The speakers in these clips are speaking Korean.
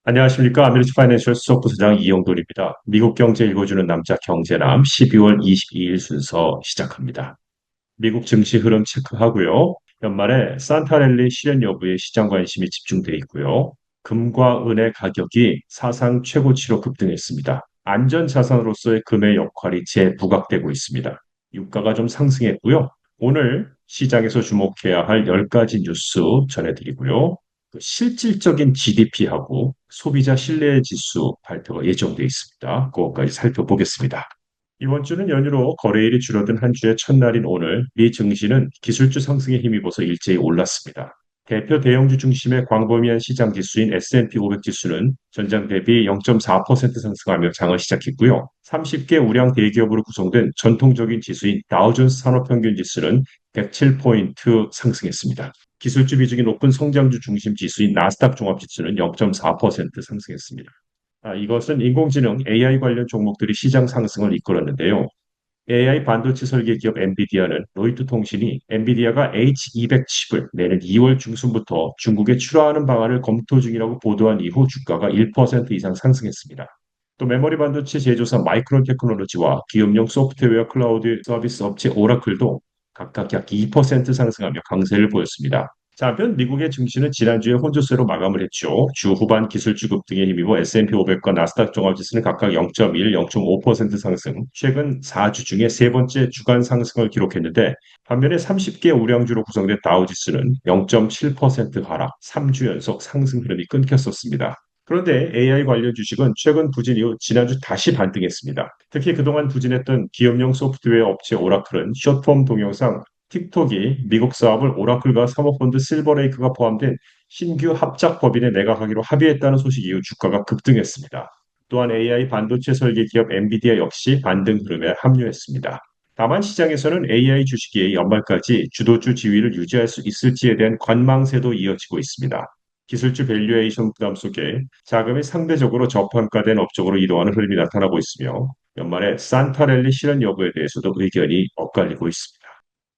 안녕하십니까. 아메리츠 파이낸셜 수석부사장 이영돈입니다. 미국 경제 읽어주는 남자 경제남 12월 22일 순서 시작합니다. 미국 증시 흐름 체크하고요. 연말에 산타랠리 실현 여부에 시장 관심이 집중돼 있고요. 금과 은의 가격이 사상 최고치로 급등했습니다. 안전자산으로서의 금의 역할이 재부각되고 있습니다. 유가가 좀 상승했고요. 오늘 시장에서 주목해야 할 10가지 뉴스 전해드리고요. 그 실질적인 GDP하고 소비자 신뢰 지수 발표가 예정돼 있습니다. 그것까지 살펴보겠습니다. 이번 주는 연휴로 거래일이 줄어든 한 주의 첫날인 오늘, 미 증시는 기술주 상승에 힘입어서 일제히 올랐습니다. 대표 대형주 중심의 광범위한 시장 지수인 S&P 500 지수는 전장 대비 0.4% 상승하며 장을 시작했고요. 30개 우량 대기업으로 구성된 전통적인 지수인 다우존스 산업평균 지수는 107포인트 상승했습니다. 기술주 비중이 높은 성장주 중심 지수인 나스닥 종합지수는 0.4% 상승했습니다. 이것은 인공지능 AI 관련 종목들이 시장 상승을 이끌었는데요. AI 반도체 설계 기업 엔비디아는 로이터 통신이 엔비디아가 H200 칩을 내년 2월 중순부터 중국에 출하하는 방안을 검토 중이라고 보도한 이후 주가가 1% 이상 상승했습니다. 또 메모리 반도체 제조사 마이크론 테크놀로지와 기업용 소프트웨어 클라우드 서비스 업체 오라클도 각각 약 2% 상승하며 강세를 보였습니다. 자, 한편 미국의 증시는 지난주에 혼조세로 마감을 했죠. 주 후반 기술주 급등에 힘입어 S&P 500과 나스닥 종합지수는 각각 0.1, 0.5% 상승, 최근 4주 중에 세 번째 주간 상승을 기록했는데 반면에 30개 우량주로 구성된 다우지수는 0.7% 하락, 3주 연속 상승 흐름이 끊겼었습니다. 그런데 AI 관련 주식은 최근 부진 이후 지난주 다시 반등했습니다. 특히 그동안 부진했던 기업용 소프트웨어 업체 오라클은 숏폼 동영상 틱톡이 미국 사업을 오라클과 사모펀드 실버레이크가 포함된 신규 합작 법인에 매각하기로 합의했다는 소식 이후 주가가 급등했습니다. 또한 AI 반도체 설계 기업 엔비디아 역시 반등 흐름에 합류했습니다. 다만 시장에서는 AI 주식이 연말까지 주도주 지위를 유지할 수 있을지에 대한 관망세도 이어지고 있습니다. 기술주 밸류에이션 부담 속에 자금이 상대적으로 저평가된 업적으로 이동하는 흐름이 나타나고 있으며 연말에 산타랠리 실현 여부에 대해서도 의견이 엇갈리고 있습니다.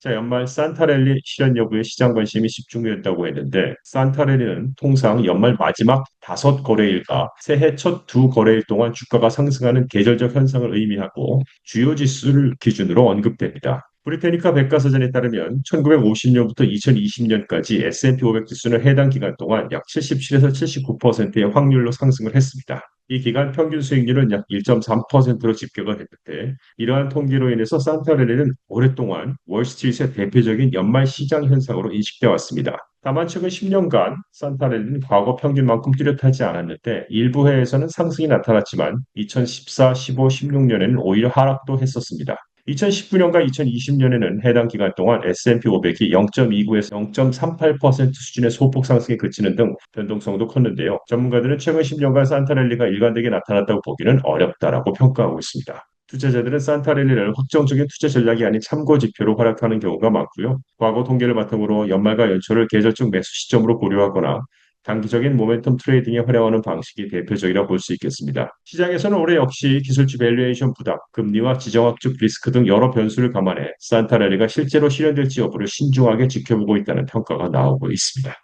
자, 연말 산타랠리 실현 여부에 시장 관심이 집중됐다고 했는데 산타랠리는 통상 연말 마지막 5거래일과 새해 첫 2거래일 동안 주가가 상승하는 계절적 현상을 의미하고 주요 지수를 기준으로 언급됩니다. 브리테니카 백과사전에 따르면 1950년부터 2020년까지 S&P 500 지수는 해당 기간 동안 약 77에서 79%의 확률로 상승을 했습니다. 이 기간 평균 수익률은 약 1.3%로 집계가 됐는데 이러한 통계로 인해서 산타레리는 오랫동안 월스트리트의 대표적인 연말 시장 현상으로 인식되어 왔습니다. 다만 최근 10년간 산타레리는 과거 평균만큼 뚜렷하지 않았는데 일부 해에서는 상승이 나타났지만 2014, 15, 16년에는 오히려 하락도 했었습니다. 2019년과 2020년에는 해당 기간 동안 S&P 500이 0.29에서 0.38% 수준의 소폭 상승에 그치는 등 변동성도 컸는데요. 전문가들은 최근 10년간 산타랠리가 일관되게 나타났다고 보기는 어렵다라고 평가하고 있습니다. 투자자들은 산타랠리를 확정적인 투자 전략이 아닌 참고 지표로 활약하는 경우가 많고요. 과거 통계를 바탕으로 연말과 연초를 계절적 매수 시점으로 고려하거나 단기적인 모멘텀 트레이딩에 활용하는 방식이 대표적이라 볼 수 있겠습니다. 시장에서는 올해 역시 기술주 밸류에이션 부담, 금리와 지정학적 리스크 등 여러 변수를 감안해 산타랠리가 실제로 실현될지 여부를 신중하게 지켜보고 있다는 평가가 나오고 있습니다.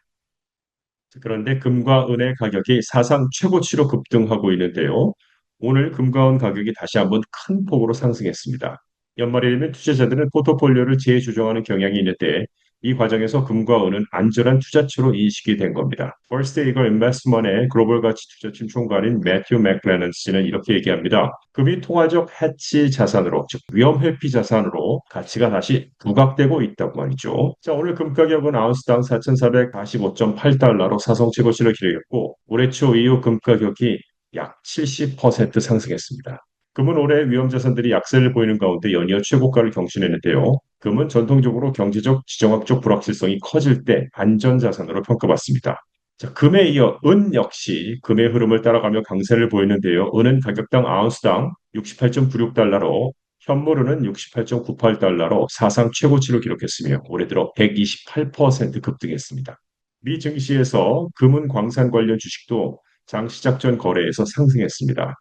그런데 금과 은의 가격이 사상 최고치로 급등하고 있는데요. 오늘 금과 은 가격이 다시 한번 큰 폭으로 상승했습니다. 연말이 되면 투자자들은 포트폴리오를 재조정하는 경향이 있는데 이 과정에서 금과 은은 안전한 투자처로 인식이 된 겁니다. 퍼스트 이거 인베스트먼의 글로벌 가치 투자팀 총괄인 매튜 맥클레넌 씨는 이렇게 얘기합니다. 금이 통화적 해치 자산으로, 즉 위험 회피 자산으로 가치가 다시 부각되고 있다고 말이죠. 자, 오늘 금 가격은 아운스당 4,445.8달러로 사상 최고치를 기록했고 올해 초 이후 금 가격이 약 70% 상승했습니다. 금은 올해 위험 자산들이 약세를 보이는 가운데 연이어 최고가를 경신했는데요. 금은 전통적으로 경제적, 지정학적 불확실성이 커질 때 안전 자산으로 평가받습니다. 자, 금에 이어 은 역시 금의 흐름을 따라가며 강세를 보이는데요. 은은 가격당 아운스당 68.96달러로 현물은은 68.98달러로 사상 최고치를 기록했으며 올해 들어 128% 급등했습니다. 미 증시에서 금은 광산 관련 주식도 장 시작 전 거래에서 상승했습니다.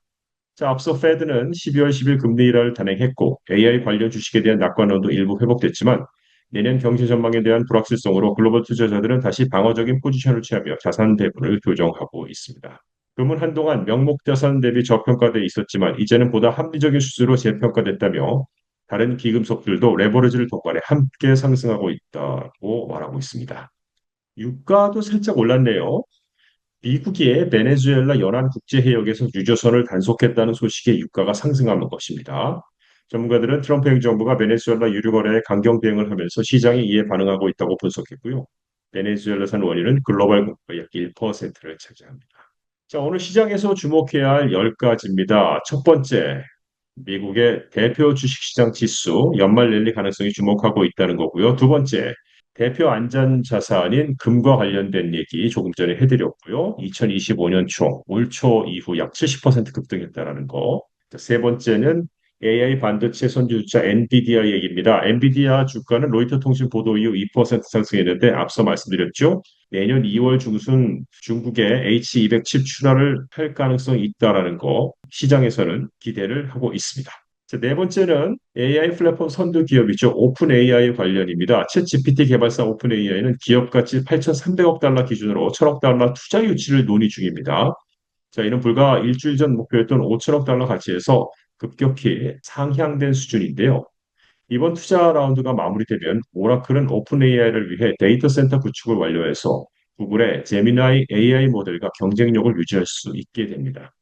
자, 앞서 페드는 12월 10일 금리 인하를 단행했고 AI 관련 주식에 대한 낙관론도 일부 회복됐지만 내년 경제 전망에 대한 불확실성으로 글로벌 투자자들은 다시 방어적인 포지션을 취하며 자산 배분을 교정하고 있습니다. 금은 한동안 명목자산 대비 저평가돼 있었지만 이제는 보다 합리적인 수준으로 재평가됐다며 다른 기금속들도 레버리지를 동반해 함께 상승하고 있다고 말하고 있습니다. 유가도 살짝 올랐네요. 미국이 베네수엘라 연안국제해역에서 유조선을 단속했다는 소식에 유가가 상승하는 것입니다. 전문가들은 트럼프 행정부가 베네수엘라 유류 거래에 강경 대응을 하면서 시장이 이에 반응하고 있다고 분석했고요. 베네수엘라산 원유는 글로벌 공급의 약 1%를 차지합니다. 자, 오늘 시장에서 주목해야 할 10가지입니다. 첫 번째, 미국의 대표 주식시장 지수 연말 랠리 가능성이 주목하고 있다는 거고요. 두 번째, 대표 안전 자산인 금과 관련된 얘기 조금 전에 해드렸고요. 2025년 초, 올 초 이후 약 70% 급등했다라는 거. 자, 세 번째는 AI 반도체 선두주자 엔비디아 얘기입니다. 엔비디아 주가는 로이터 통신 보도 이후 2% 상승했는데 앞서 말씀드렸죠. 내년 2월 중순 중국의 H200 칩 출하를 할 가능성이 있다라는 거 시장에서는 기대를 하고 있습니다. 자, 네 번째는 AI 플랫폼 선두 기업이죠. 오픈 AI 관련입니다. 챗 GPT 개발사 오픈 AI는 기업 가치 8,300억 달러 기준으로 1,000억 달러 투자 유치를 논의 중입니다. 자, 이는 불과 일주일 전 목표였던 5천억 달러 가치에서 급격히 상향된 수준인데요. 이번 투자 라운드가 마무리되면 오라클은 오픈 AI를 위해 데이터 센터 구축을 완료해서 구글의 제미나이 AI 모델과 경쟁력을 유지할 수 있게 됩니다.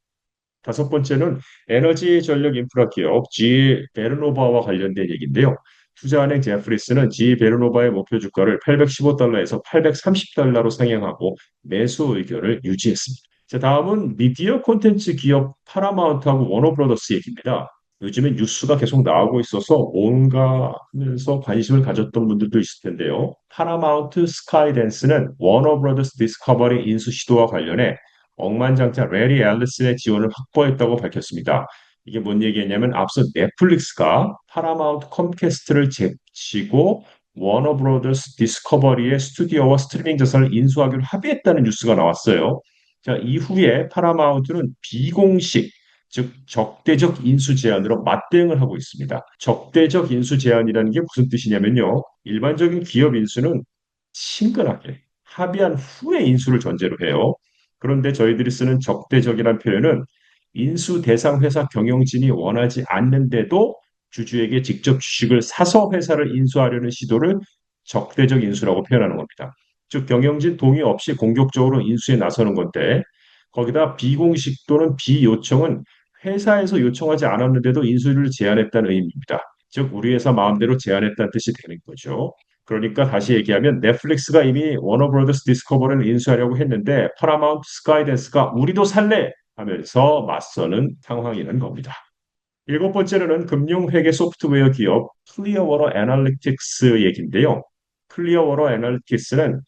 다섯 번째는 에너지 전력 인프라 기업 G 베르노바와 관련된 얘기인데요. 투자은행 제프리스는 G 베르노바의 목표 주가를 815달러에서 830달러로 상향하고 매수 의견을 유지했습니다. 자, 다음은 미디어 콘텐츠 기업 파라마운트하고 워너브로더스 얘기입니다. 요즘에 뉴스가 계속 나오고 있어서 뭔가 하면서 관심을 가졌던 분들도 있을 텐데요. 파라마운트 스카이댄스는 워너브로더스 디스커버리 인수 시도와 관련해 억만장자 레리 앨리슨의 지원을 확보했다고 밝혔습니다. 이게 뭔 얘기냐면 앞서 넷플릭스가 파라마운트 컴캐스트를 제치고 워너브로더스 디스커버리의 스튜디오와 스트리밍 자산을 인수하기로 합의했다는 뉴스가 나왔어요. 자, 이후에 파라마운트는 비공식, 즉 적대적 인수 제한으로 맞대응을 하고 있습니다. 적대적 인수 제한이라는 게 무슨 뜻이냐면요. 일반적인 기업 인수는 친근하게 합의한 후에 인수를 전제로 해요. 그런데 저희들이 쓰는 적대적이란 표현은 인수 대상 회사 경영진이 원하지 않는데도 주주에게 직접 주식을 사서 회사를 인수하려는 시도를 적대적 인수라고 표현하는 겁니다. 즉 경영진 동의 없이 공격적으로 인수에 나서는 건데 거기다 비공식 또는 비요청은 회사에서 요청하지 않았는데도 인수를 제안했다는 의미입니다. 즉 우리 회사 마음대로 제안했다는 뜻이 되는 거죠. 그러니까 다시 얘기하면 넷플릭스가 이미 워너브로더스 디스커버리를 인수하려고 했는데 파라마운트 스카이댄스가 우리도 살래 하면서 맞서는 상황이는 겁니다. 일곱 번째로는 금융회계 소프트웨어 기업 클리어워러 애널리틱스 얘기인데요. 클리어워러 애널리틱스는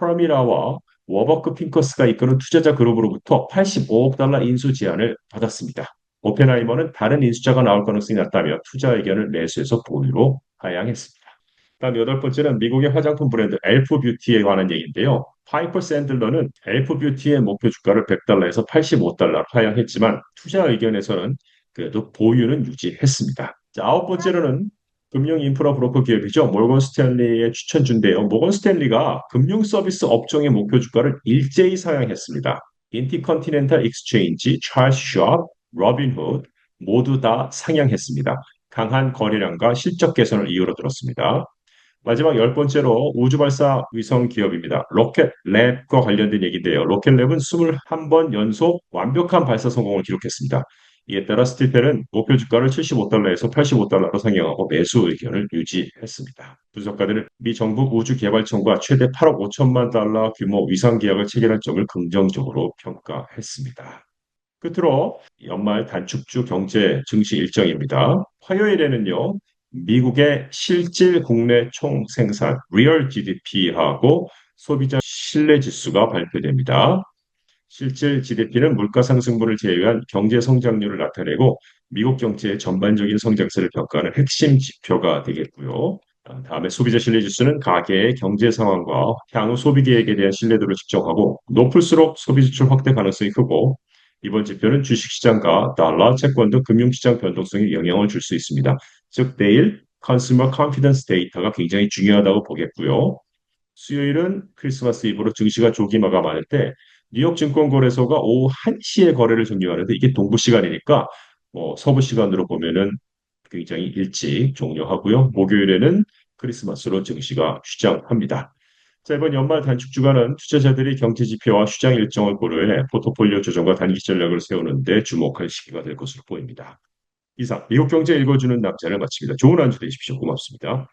퍼미라와 워버크 핑커스가 이끄는 투자자 그룹으로부터 85억 달러 인수 제안을 받았습니다. 오펜하이머는 다른 인수자가 나올 가능성이 낮다며 투자 의견을 매수해서 보유로 하향했습니다. 다음 여덟 번째는 미국의 화장품 브랜드 엘프 뷰티에 관한 얘기인데요. 파이퍼 샌들러는 엘프 뷰티의 목표 주가를 100달러에서 85달러로 하향했지만 투자 의견에서는 그래도 보유는 유지했습니다. 자, 아홉 번째로는 금융 인프라 브로커 기업이죠. 모건 스탠리의 추천주인데요. 모건 스탠리가 금융 서비스 업종의 목표 주가를 일제히 상향했습니다. 인티컨티넨탈 익스체인지, 찰스 샵, 로빈후드 모두 다 상향했습니다. 강한 거래량과 실적 개선을 이유로 들었습니다. 마지막 열 번째로 우주 발사 위성 기업입니다. 로켓랩과 관련된 얘기인데요. 로켓랩은 21번 연속 완벽한 발사 성공을 기록했습니다. 이에 따라 스틸텔은 목표 주가를 75달러에서 85달러로 상향하고 매수 의견을 유지했습니다. 분석가들은 미 정부 우주개발청과 최대 8억 5천만 달러 규모 위상 계약을 체결할 점을 긍정적으로 평가했습니다. 끝으로 연말 단축주 경제 증시 일정입니다. 화요일에는요, 미국의 실질 국내 총생산, real GDP하고 소비자 신뢰 지수가 발표됩니다. 실질 GDP는 물가 상승분을 제외한 경제 성장률을 나타내고 미국 경제의 전반적인 성장세를 평가하는 핵심 지표가 되겠고요. 다음에 소비자 신뢰 지수는 가계의 경제 상황과 향후 소비 계획에 대한 신뢰도를 측정하고 높을수록 소비 지출 확대 가능성이 크고 이번 지표는 주식시장과 달러, 채권 등 금융시장 변동성에 영향을 줄 수 있습니다. 즉 내일 컨슈머 컨피던스 데이터가 굉장히 중요하다고 보겠고요. 수요일은 크리스마스 이브로 증시가 조기 마감할 때 뉴욕 증권거래소가 오후 1시에 거래를 종료하는데 이게 동부 시간이니까 서부 시간으로 보면은 굉장히 일찍 종료하고요. 목요일에는 크리스마스로 증시가 휴장합니다. 자, 이번 연말 단축 주간은 투자자들이 경제 지표와 휴장 일정을 고려해 포트폴리오 조정과 단기 전략을 세우는데 주목할 시기가 될 것으로 보입니다. 이상 미국 경제 읽어주는 남자를 마칩니다. 좋은 한 주 되십시오. 고맙습니다.